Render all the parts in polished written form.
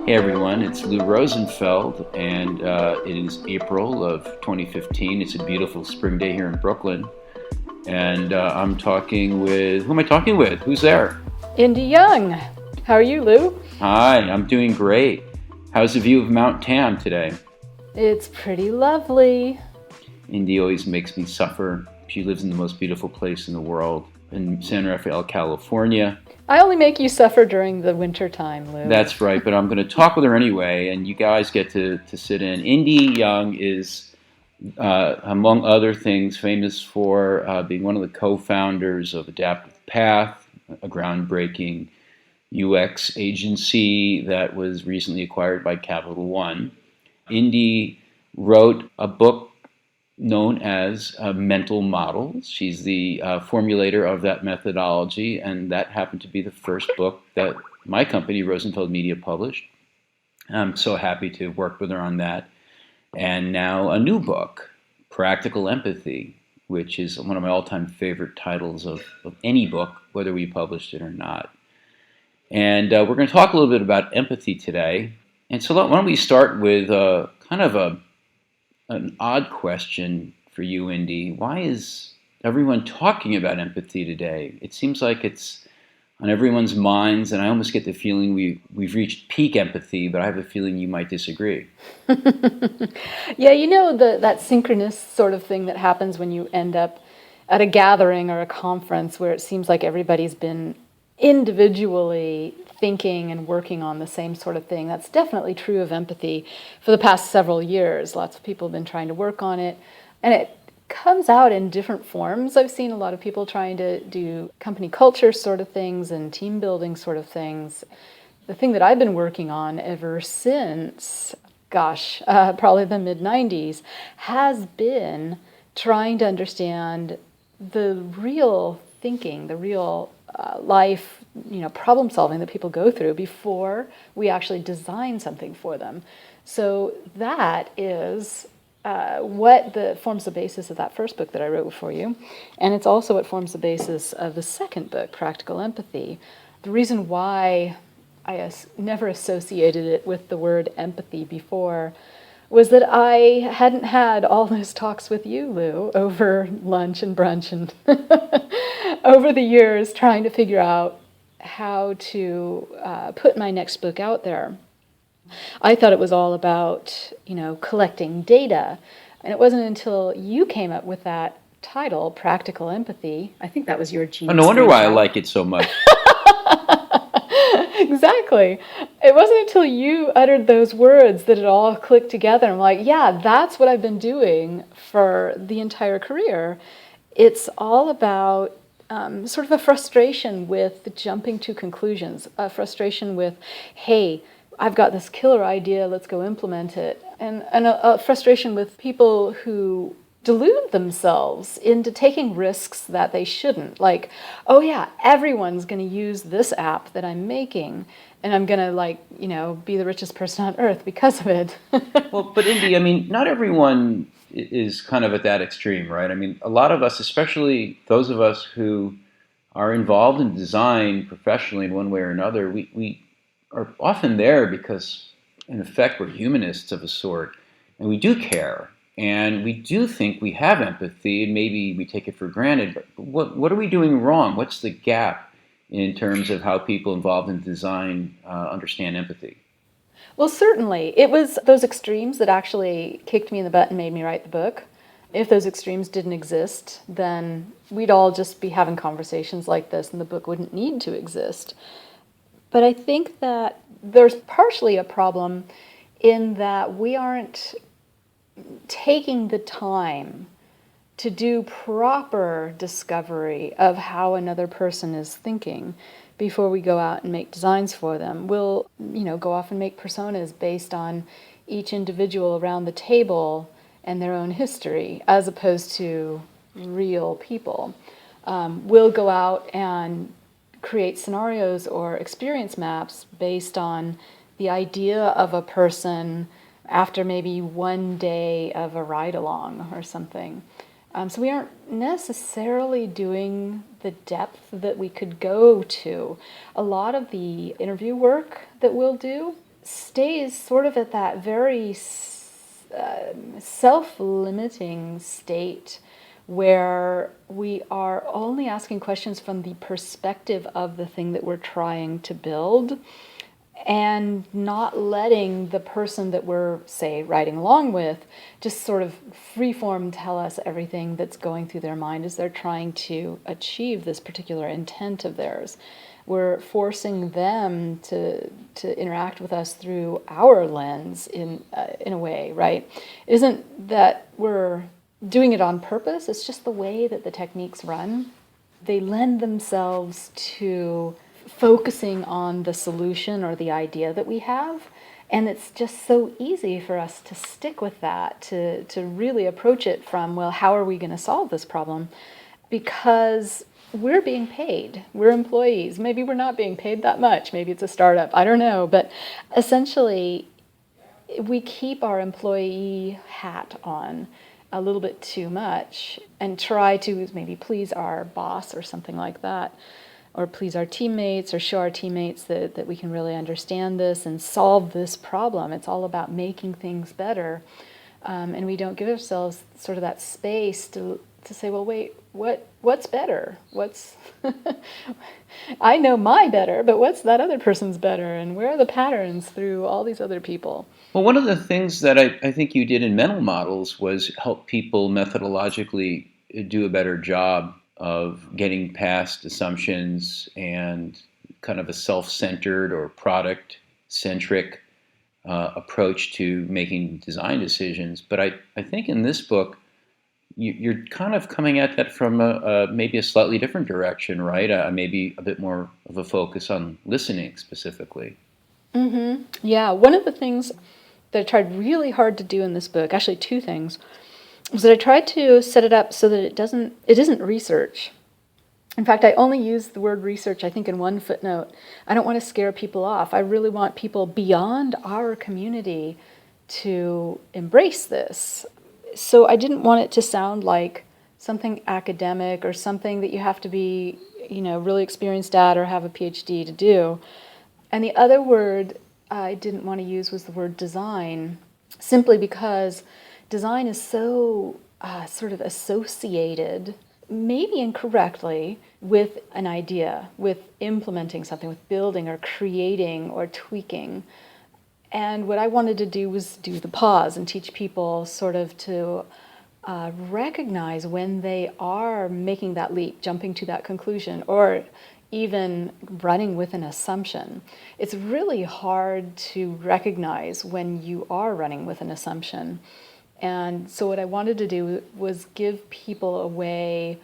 Hey everyone, it's Lou Rosenfeld, and it is April of 2015. It's a beautiful spring day here in Brooklyn, and I'm talking with, who am I talking with? Who's there? Indi Young. How are you, Lou? Hi, I'm doing great. How's the view of Mount Tam today? It's pretty lovely. Indy always makes me suffer. She lives in the most beautiful place in the world, in San Rafael, California. I only make you suffer during the winter time, Lou. That's right, but I'm going to talk with her anyway, and you guys get to sit in. Indi Young is, among other things, famous for being one of the co-founders of Adaptive Path, a groundbreaking UX agency that was recently acquired by Capital One. Indi wrote a book known as Mental Models. She's the formulator of that methodology, and that happened to be the first book that my company, Rosenfeld Media, published. I'm so happy to work with her on that. And now a new book, Practical Empathy, which is one of my all-time favorite titles of any book, whether we published it or not. And we're going to talk a little bit about empathy today. And so why don't we start with an odd question for you, Indy. Why is everyone talking about empathy today? It seems like it's on everyone's minds, and I almost get the feeling we've reached peak empathy, but I have a feeling you might disagree. Yeah, you know that synchronous sort of thing that happens when you end up at a gathering or a conference where it seems like everybody's been individually thinking and working on the same sort of thing. That's definitely true of empathy for the past several years. Lots of people have been trying to work on it, and it comes out in different forms. I've seen a lot of people trying to do company culture sort of things and team building sort of things. The thing that I've been working on ever since, probably the mid-90s, has been trying to understand the real thinking, the real life, problem solving that people go through before we actually design something for them. So that is what forms the basis of that first book that I wrote for you. And it's also what forms the basis of the second book, Practical Empathy. The reason why I never associated it with the word empathy before was that I hadn't had all those talks with you, Lou, over lunch and brunch and over the years trying to figure out how to put my next book out there. I thought it was all about, collecting data. And it wasn't until you came up with that title, Practical Empathy. I think that was your Oh, genius. no wonder why I like it so much. Exactly. It wasn't until you uttered those words that it all clicked together. I'm like, yeah, that's what I've been doing for the entire career. It's all about sort of a frustration with jumping to conclusions, a frustration with, hey, I've got this killer idea, let's go implement it. And a frustration with people who delude themselves into taking risks that they shouldn't. Like, oh yeah, everyone's going to use this app that I'm making, and I'm going to be the richest person on earth because of it. Well, but Indy, I mean, not everyone is kind of at that extreme, right? I mean, a lot of us, especially those of us who are involved in design professionally in one way or another, we are often there because, in effect, we're humanists of a sort, and we do care, and we do think we have empathy, and maybe we take it for granted. But what are we doing wrong? What's the gap in terms of how people involved in design understand empathy? Well, certainly. It was those extremes that actually kicked me in the butt and made me write the book. If those extremes didn't exist, then we'd all just be having conversations like this, and the book wouldn't need to exist. But I think that there's partially a problem in that we aren't taking the time to do proper discovery of how another person is thinking before we go out and make designs for them. We'll, go off and make personas based on each individual around the table and their own history, as opposed to real people. We'll go out and create scenarios or experience maps based on the idea of a person after maybe one day of a ride-along or something. So we aren't necessarily doing the depth that we could go to. A lot of the interview work that we'll do stays sort of at that very self-limiting state where we are only asking questions from the perspective of the thing that we're trying to build, and not letting the person that we're, say, riding along with just sort of freeform tell us everything that's going through their mind as they're trying to achieve this particular intent of theirs. We're forcing them to interact with us through our lens in a way, right? It isn't that we're doing it on purpose, it's just the way that the techniques run. They lend themselves to focusing on the solution or the idea that we have. And it's just so easy for us to stick with that, to really approach it from, well, how are we going to solve this problem? Because we're being paid. We're employees. Maybe we're not being paid that much. Maybe it's a startup. I don't know. But essentially, we keep our employee hat on a little bit too much and try to maybe please our boss or something like that, or please our teammates, or show our teammates that we can really understand this and solve this problem. It's all about making things better. And we don't give ourselves sort of that space to say, well, wait, what's better? I know my better, but what's that other person's better? And where are the patterns through all these other people? Well, one of the things that I think you did in mental models was help people methodologically do a better job of getting past assumptions and kind of a self-centered or product-centric approach to making design decisions. But I think in this book, you're kind of coming at that from maybe a slightly different direction, right? Maybe a bit more of a focus on listening specifically. Mm-hmm. Yeah, one of the things that I tried really hard to do in this book, actually two things, was that I tried to set it up so that it isn't research. In fact, I only use the word research, I think, in one footnote. I don't want to scare people off. I really want people beyond our community to embrace this. So I didn't want it to sound like something academic or something that you have to be, really experienced at or have a PhD to do. And the other word I didn't want to use was the word design, simply because design is so sort of associated, maybe incorrectly, with an idea, with implementing something, with building or creating or tweaking. And what I wanted to do was do the pause and teach people sort of to recognize when they are making that leap, jumping to that conclusion, or even running with an assumption. It's really hard to recognize when you are running with an assumption. And so what I wanted to do was give people a way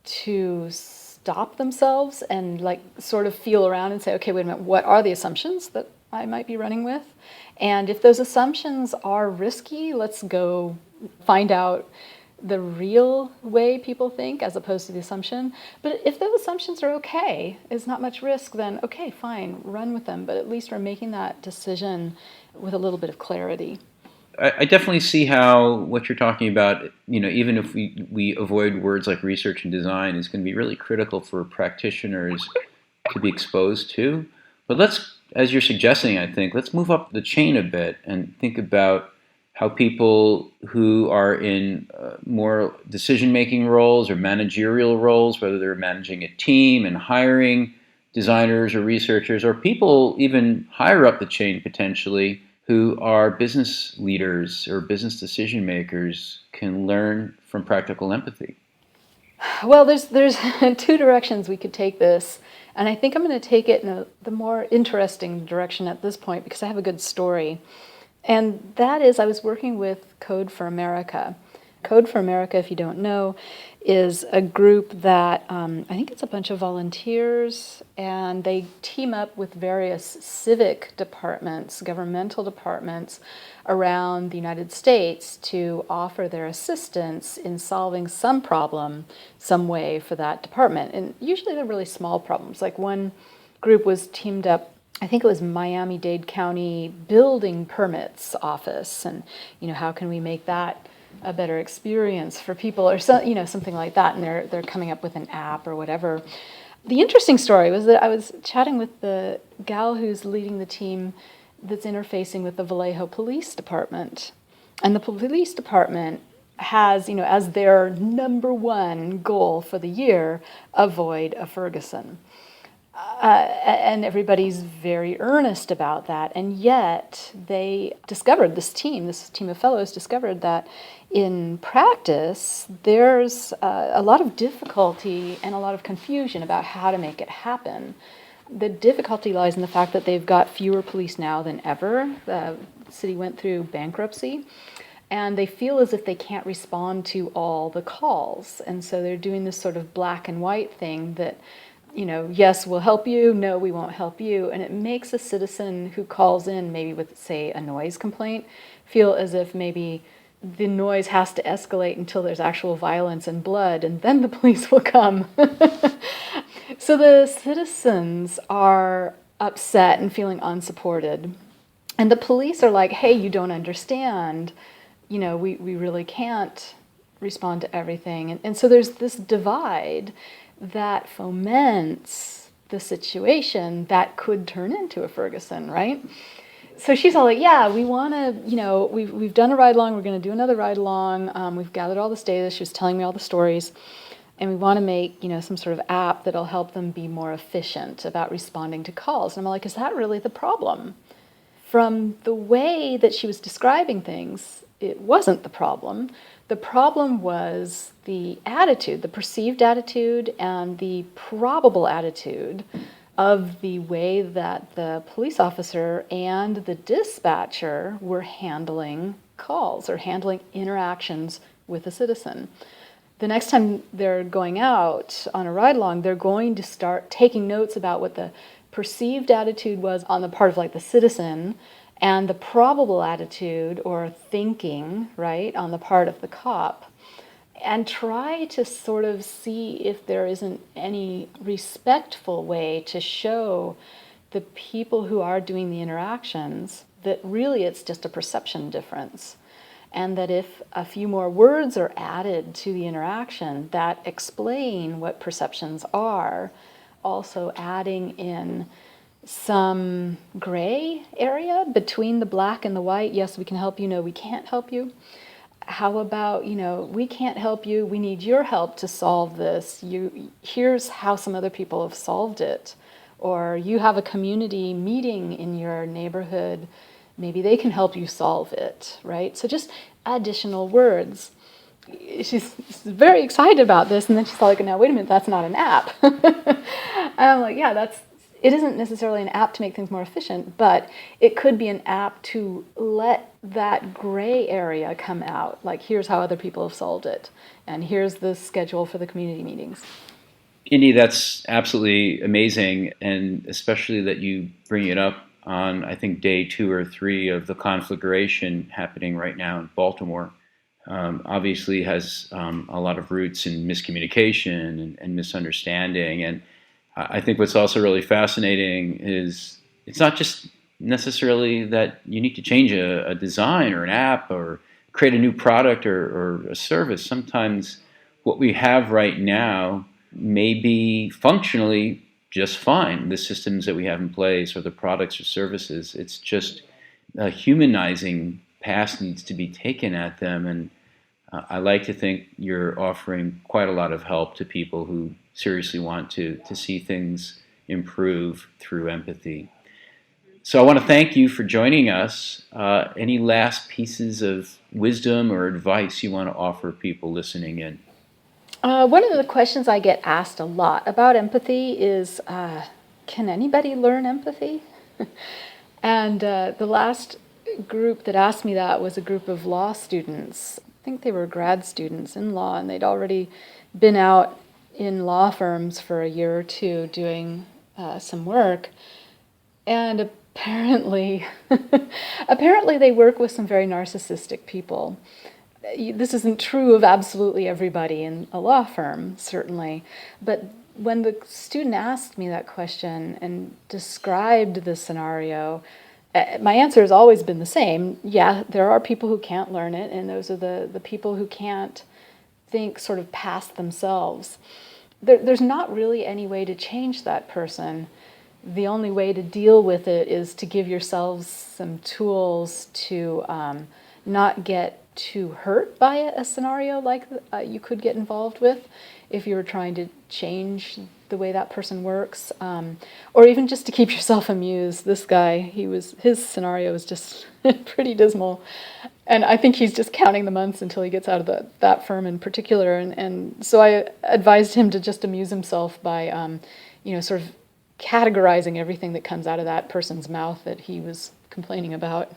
to stop themselves and sort of feel around and say, okay, wait a minute, what are the assumptions that I might be running with? And if those assumptions are risky, let's go find out the real way people think as opposed to the assumption. But if those assumptions are okay, it's not much risk, then okay, fine, run with them. But at least we're making that decision with a little bit of clarity. I definitely see how what you're talking about, even if we avoid words like research and design, is going to be really critical for practitioners to be exposed to. But as you're suggesting, I think, let's move up the chain a bit and think about how people who are in more decision-making roles or managerial roles, whether they're managing a team and hiring designers or researchers, or people even higher up the chain potentially, who are business leaders or business decision makers, can learn from practical empathy? Well, there's two directions we could take this, and I think I'm going to take it in the more interesting direction at this point because I have a good story. And that is, I was working with Code for America. Code for America, if you don't know, is a group that I think it's a bunch of volunteers, and they team up with various civic departments, governmental departments around the United States to offer their assistance in solving some problem, some way for that department. And usually they're really small problems. Like one group was teamed up, I think it was Miami-Dade County Building Permits Office, and how can we make that a better experience for people, or something like that. And they're coming up with an app or whatever. The interesting story was that I was chatting with the gal who's leading the team, that's interfacing with the Vallejo Police Department. And the police department has, as their number one goal for the year, avoid a Ferguson. And everybody's very earnest about that. And yet they discovered, this team of fellows discovered that in practice, there's a lot of difficulty and a lot of confusion about how to make it happen. The difficulty lies in the fact that they've got fewer police now than ever. The city went through bankruptcy, and they feel as if they can't respond to all the calls. And so they're doing this sort of black and white thing that, yes, we'll help you, no, we won't help you. And it makes a citizen who calls in, maybe with, say, a noise complaint, feel as if maybe the noise has to escalate until there's actual violence and blood, and then the police will come. So the citizens are upset and feeling unsupported. And the police are like, hey, you don't understand. We really can't respond to everything. And so there's this divide that foments the situation that could turn into a Ferguson, right? So she's all like, yeah, we want to, we've done a ride-along, we're going to do another ride-along, we've gathered all this data, she was telling me all the stories, and we want to make, some sort of app that'll help them be more efficient about responding to calls. And I'm like, is that really the problem? From the way that she was describing things, it wasn't the problem. The problem was the attitude, the perceived attitude and the probable attitude of the way that the police officer and the dispatcher were handling calls or handling interactions with a citizen. The next time they're going out on a ride-along, they're going to start taking notes about what the perceived attitude was on the part of the citizen and the probable attitude or thinking, right, on the part of the cop, and try to sort of see if there isn't any respectful way to show the people who are doing the interactions that really it's just a perception difference. And that if a few more words are added to the interaction that explain what perceptions are, also adding in some gray area between the black and the white, yes, we can help you, no, we can't help you. How about, we can't help you, we need your help to solve this. Here's how some other people have solved it. Or you have a community meeting in your neighborhood, maybe they can help you solve it, right? So just additional words. She's very excited about this, and then she's like, now, wait a minute, that's not an app. And I'm like, yeah, it isn't necessarily an app to make things more efficient, but it could be an app to let that gray area come out. Like, here's how other people have solved it, and here's the schedule for the community meetings. Indy, that's absolutely amazing, and especially that you bring it up on, I think, day 2 or 3 of the conflagration happening right now in Baltimore. Obviously has a lot of roots in miscommunication and misunderstanding. And I think what's also really fascinating is it's not just necessarily that you need to change a design or an app or create a new product or a service. Sometimes what we have right now may be functionally just fine, the systems that we have in place or the products or services. It's just a humanizing path needs to be taken at them. And I like to think you're offering quite a lot of help to people who seriously want to see things improve through empathy. So I want to thank you for joining us. Any last pieces of wisdom or advice you want to offer people listening in? One of the questions I get asked a lot about empathy is, can anybody learn empathy? And the last group that asked me that was a group of law students. I think they were grad students in law, and they'd already been out in law firms for a year or two doing some work. And apparently they work with some very narcissistic people. This isn't true of absolutely everybody in a law firm, certainly. But when the student asked me that question and described the scenario, my answer has always been the same. Yeah, there are people who can't learn it, and those are the people who can't think sort of past themselves. There's not really any way to change that person. the only way to deal with it is to give yourselves some tools to not get too hurt by a scenario like you could get involved with if you were trying to change the way that person works, or even just to keep yourself amused. This guy, his scenario is just pretty dismal, and I think he's just counting the months until he gets out of that firm in particular. And so I advised him to just amuse himself by, sort of categorizing everything that comes out of that person's mouth that he was complaining about.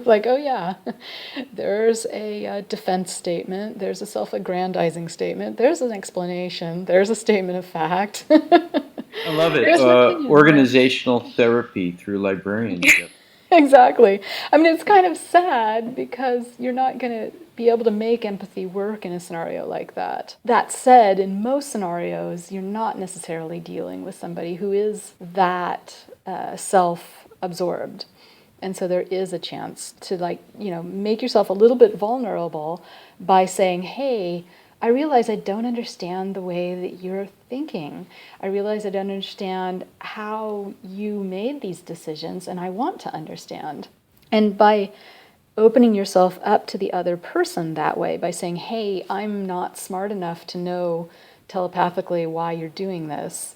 Like, oh yeah, there's a defense statement, there's a self-aggrandizing statement, there's an explanation, there's a statement of fact. I love it. Organizational therapy through librarianship. Exactly. I mean, it's kind of sad because you're not going to be able to make empathy work in a scenario like that. That said, in most scenarios, you're not necessarily dealing with somebody who is that self-absorbed. And so there is a chance to make yourself a little bit vulnerable by saying, hey, I realize I don't understand the way that you're thinking. I realize I don't understand how you made these decisions, and I want to understand. And by opening yourself up to the other person that way, by saying, hey, I'm not smart enough to know telepathically why you're doing this,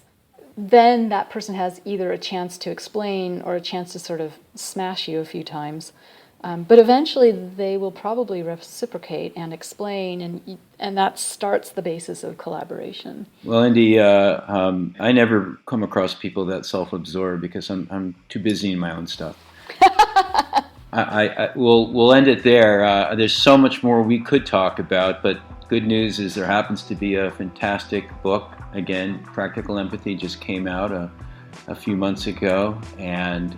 then that person has either a chance to explain or a chance to sort of smash you a few times. But eventually they will probably reciprocate and explain, and that starts the basis of collaboration. Well, Indi, I never come across people that self-absorbed because I'm too busy in my own stuff. We'll end it there. There's so much more we could talk about, but good news is there happens to be a fantastic book. Again, Practical Empathy just came out a few months ago, and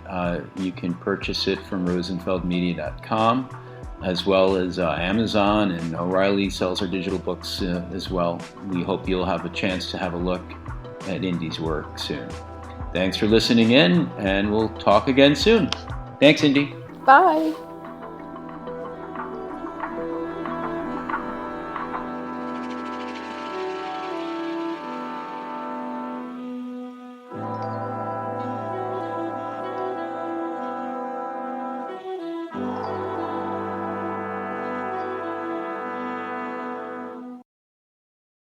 you can purchase it from rosenfeldmedia.com, as well as Amazon, and O'Reilly sells our digital books as well. We hope you'll have a chance to have a look at Indi's work soon. Thanks for listening in, and we'll talk again soon. Thanks, Indi. Bye.